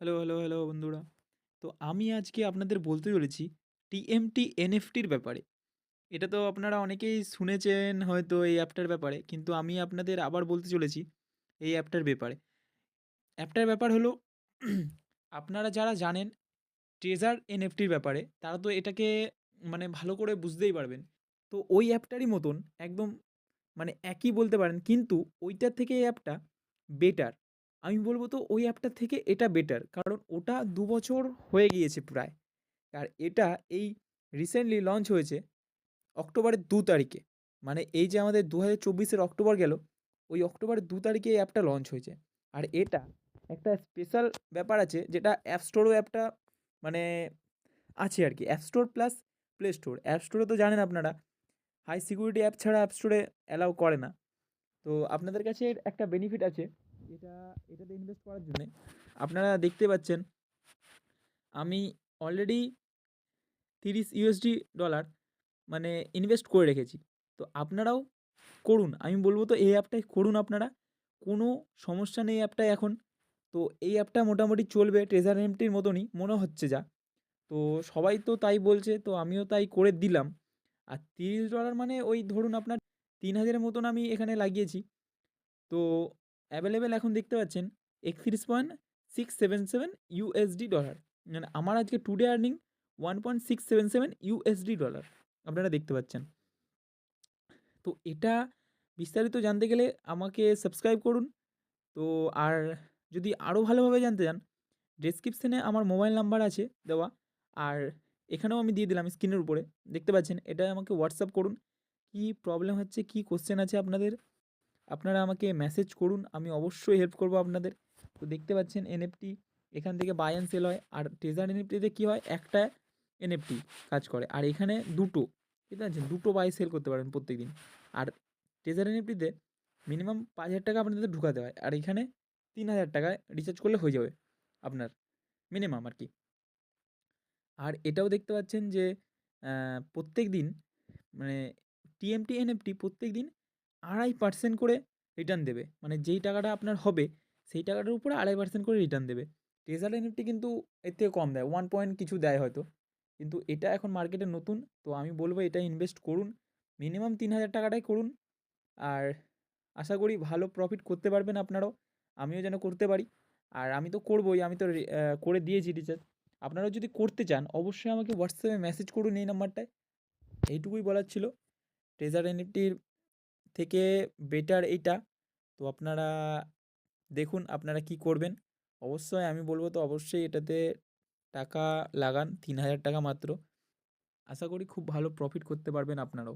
Hello বন্ধুরা। তো আমি আজকে আপনাদের বলতে চলেছি টিএমটি এনএফটির ব্যাপারে। এটা তো আপনারা অনেকেই শুনেছেন হয়তো এই অ্যাপটার ব্যাপারে। কিন্তু আমি আপনাদের আবার বলতে চলেছি এই অ্যাপটার ব্যাপারে। অ্যাপটার ব্যাপার হলো আপনারা যারা জানেন ট্রেজার এনএফটির ব্যাপারে তারা তো এটাকে মানে ভালো করে বুঝতেই পারবেন। তো ওই অ্যাপটারই মতন একদম মানে একই বলতে পারেন, কিন্তু ওইটার থেকে এই অ্যাপটা বেটার। আমি বলব তো ওই অ্যাপটার থেকে এটা বেটার। কারণ ওটা ২ বছর হয়ে গিয়েছে প্রায়। আর এটা এই রিসেন্টলি লঞ্চ হয়েছে অক্টোবরের ২ তারিখে। মানে এই যে আমাদের ২০২৪ অক্টোবর গেল, ওই অক্টোবরের ২ তারিখে এই অ্যাপটা লঞ্চ হয়েছে। আর এটা একটা স্পেশাল ব্যাপার আছে, যেটা অ্যাপ স্টোরেও একটা মানে আছে আরকি। App store plus play store. App স্টোরে তো জানেন আপনারা হাই সিকিউরিটি অ্যাপ ছাড়া অ্যাপ স্টোরে অ্যালাউ করে না। তো আপনাদের কাছে এর একটা বেনিফিট আছে এটা এটাতে ইনভেস্ট করার জন্যে। আপনারা দেখতে পাচ্ছেন আমি অলরেডি $30 মানে ইনভেস্ট করে রেখেছি। তো আপনারাও করুন। আমি বলব তো এই অ্যাপটাই করুন আপনারা। কোনো সমস্যা নেই অ্যাপটায় এখন। তো এই অ্যাপটা মোটামুটি চলবে ট্রেজার এমটির মতনই মনে হচ্ছে যা। তো সবাই তো তাই বলছে, তো আমিও তাই করে দিলাম। আর $30 মানে ওই ধরুন আপনার ৩,০০০ এর মতন আমি এখানে লাগিয়েছি। তো অ্যাভেলেবেল এখন দেখতে পাচ্ছেন 31.677 ইউএসডি ডলার। মানে আমার আজকে টুডে আর্নিং 1.677 ইউএসডি ডলার আপনারা দেখতে পাচ্ছেন। তো এটা বিস্তারিত জানতে গেলে আমাকে সাবস্ক্রাইব করুন। তো আর যদি আরও ভালোভাবে জানতে চান, ডেসক্রিপশনে আমার মোবাইল নাম্বার আছে দেওয়া। আর এখানেও আমি দিয়ে দিলাম স্ক্রিনের উপরে, দেখতে পাচ্ছেন। এটা আমাকে হোয়াটসঅ্যাপ করুন। কী প্রবলেম হচ্ছে, কী কোশ্চেন আছে আপনাদের, আপনারা আমাকে মেসেজ করুন, আমি অবশ্যই হেল্প করব আপনাদের। তো দেখতে পাচ্ছেন এনএফটি এখান থেকে বাই অ্যান্ড সেল হয়। আর ট্রেজার এনএফটিতে কী হয়, একটা এনএফটি কাজ করে। আর এখানে দুটো, ঠিক আছে, দুটো বাই সেল করতে পারেন প্রত্যেকদিন। আর ট্রেজার এনএফটিতে মিনিমাম ৫,০০০ টাকা আপনাদের ঢুকাতে হয়। আর এখানে ৩,০০০ টাকায় রিচার্জ করলে হয়ে যাবে আপনার, মিনিমাম আর কি। আর এটাও দেখতে পাচ্ছেন যে প্রত্যেক দিন মানে টিএমটি এনএফটি প্রত্যেক দিন ২.৫% করে রিটার্ন দেবে। মানে যেই টাকাটা আপনার হবে সেই টাকাটার উপরে ২.৫% করে রিটার্ন দেবে। ট্রেজার এনএফটি কিন্তু এর থেকে কম দেয়, 1 পয়েন্ট কিছু দেয় হয়তো। কিন্তু এটা এখন মার্কেটে নতুন, তো আমি বলব এটা ইনভেস্ট করুন। মিনিমাম ৩,০০০ টাকাটাই করুন। আর আশা করি ভালো প্রফিট করতে পারবেন আপনারাও, আমিও যেন করতে পারি। আর আমি তো করবোই, আমি তো করে দিয়েছি রিচার্জ। আপনারাও যদি করতে চান অবশ্যই আমাকে হোয়াটসঅ্যাপে মেসেজ করুন এই নাম্বারটায়। এইটুকুই বলার ছিল। ট্রেজার এনএফটির থেকে বেটার এইটা। তো আপনারা দেখুন আপনারা কি করবেন। অবশ্যই আমি বলব তো অবশ্যই এটাতে টাকা লাগান, ৩,০০০ টাকা মাত্র। আশা করি খুব ভালো প্রফিট করতে পারবেন আপনারাও।